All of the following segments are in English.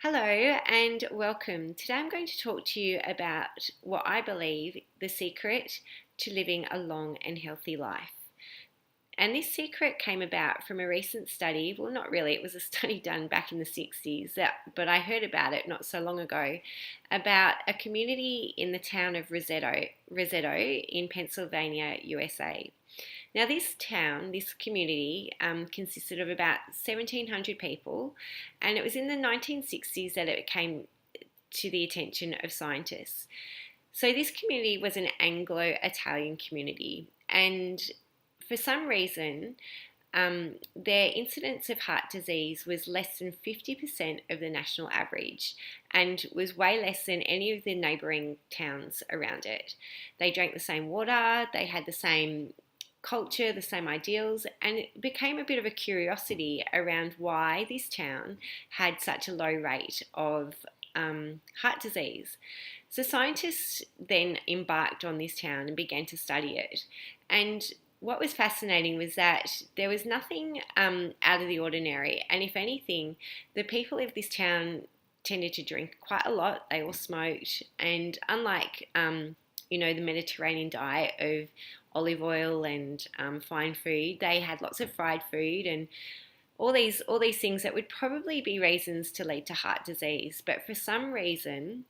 Hello and welcome. Today I'm going to talk to you about what I believe the secret to living a long and healthy life. And this secret came about from a recent study. Well, not really, it was a study done back in the 60s, but I heard about it not so long ago about a community in the town of Roseto in Pennsylvania, USA. Now, this community, consisted of about 1,700 people, and it was in the 1960s that it came to the attention of scientists. So, this community was an Anglo Italian community, and for some reason, their incidence of heart disease was less than 50% of the national average and was way less than any of the neighbouring towns around it. They drank the same water, they had the same culture, the same ideals, and it became a bit of a curiosity around why this town had such a low rate of heart disease. So scientists then embarked on this town and began to study it. And what was fascinating was that there was nothing out of the ordinary. And if anything, the people of this town tended to drink quite a lot. They all smoked. And unlike, the Mediterranean diet of olive oil and fine food, they had lots of fried food and all these things that would probably be reasons to lead to heart disease. But for some reason,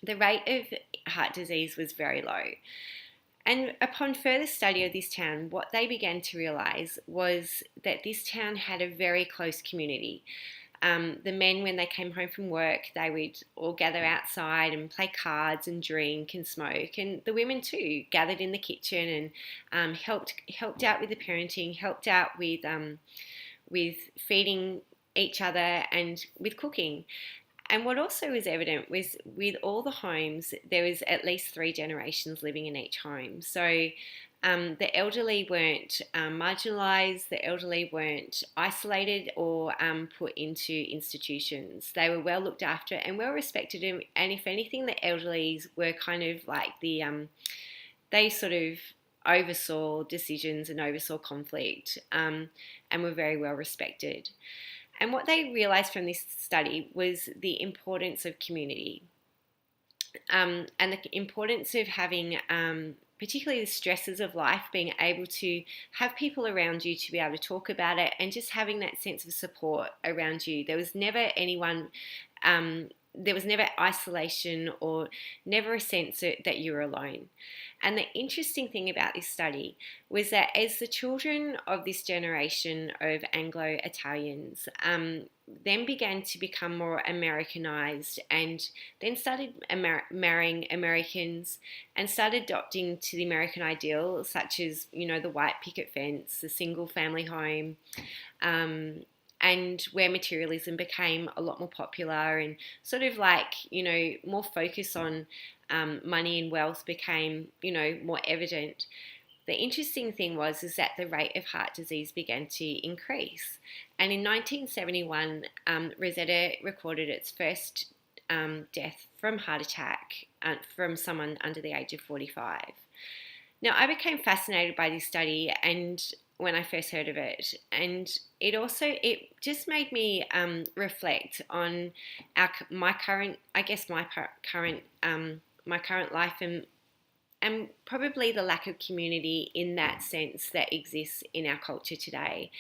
the rate of heart disease was very low. And upon further study of this town, what they began to realise was that this town had a very close community. The men, when they came home from work, they would all gather outside and play cards and drink and smoke. And the women too gathered in the kitchen and helped out with the parenting, helped out with feeding each other and with cooking. And what also was evident was with all the homes, there was at least 3 generations living in each home. So the elderly weren't marginalised, the elderly weren't isolated or put into institutions. They were well looked after and well respected. And if anything, the elderlies were kind of like they sort of oversaw decisions and oversaw conflict, and were very well respected. And what they realised from this study was the importance of community, and the importance of having, particularly the stresses of life, being able to have people around you to be able to talk about it and just having that sense of support around you. There was never anyone, there was never isolation or never a sense that you were alone. And the interesting thing about this study was that as the children of this generation of Anglo-Italians then began to become more Americanized and then started marrying Americans and started adopting to the American ideal, such as, the white picket fence, the single family home, and where materialism became a lot more popular and sort of like, more focus on money and wealth became, more evident. The interesting thing is that the rate of heart disease began to increase. And in 1971, Rosetta recorded its first death from heart attack from someone under the age of 45. Now, I became fascinated by this study and when I first heard of it, and it just made me reflect on my current life and probably the lack of community in that sense that exists in our culture today.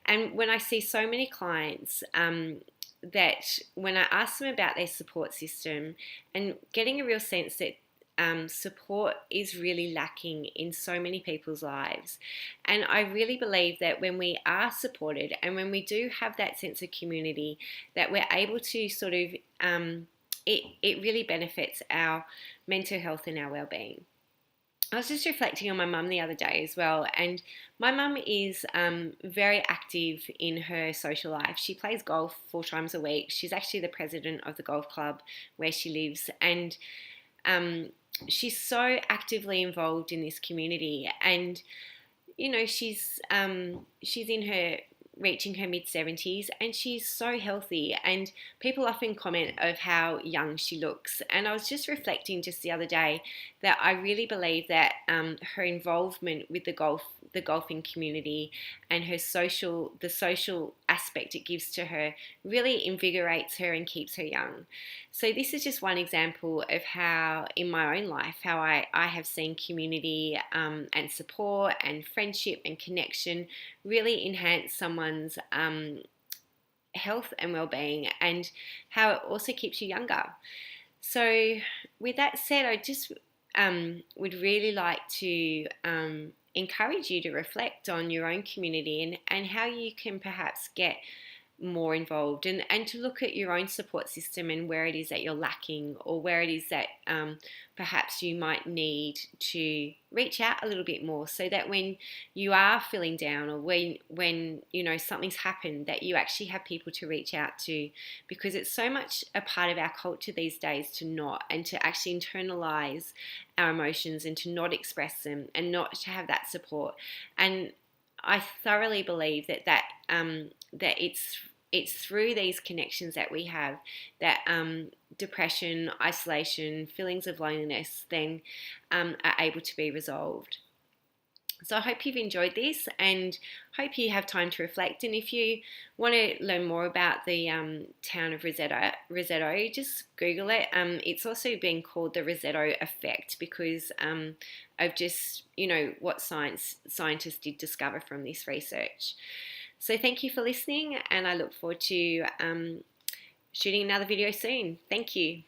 And when I see so many clients that when I ask them about their support system and getting a real sense that support is really lacking in so many people's lives. And I really believe that when we are supported and when we do have that sense of community, that we're able to sort of, it really benefits our mental health and our well-being. I was just reflecting on my mum the other day as well, and my mum is very active in her social life. She plays golf 4 times a week. She's actually the president of the golf club where she lives, and she's so actively involved in this community. And she's in her reaching her mid-70s, and she's so healthy, and people often comment of how young she looks. And I was just reflecting just the other day that I really believe that her involvement with the golfing community, and the social aspect it gives to her really invigorates her and keeps her young. So this is just one example of how in my own life, how I have seen community and support and friendship and connection really enhance someone's health and well-being, and how it also keeps you younger. So with that said, I just would really like to encourage you to reflect on your own community, and how you can perhaps get more involved, and to look at your own support system and where it is that you're lacking, or where it is that perhaps you might need to reach out a little bit more, so that when you are feeling down, or when you know something's happened, that you actually have people to reach out to, because it's so much a part of our culture these days to not, and to actually internalize our emotions and to not express them and not to have that support. And I thoroughly believe that it's through these connections that we have that depression, isolation, feelings of loneliness then are able to be resolved. So I hope you've enjoyed this, and hope you have time to reflect. And if you want to learn more about the town of Roseto, just Google it. It's also been called the Roseto effect, because of just what scientists did discover from this research. So thank you for listening, and I look forward to shooting another video soon. Thank you.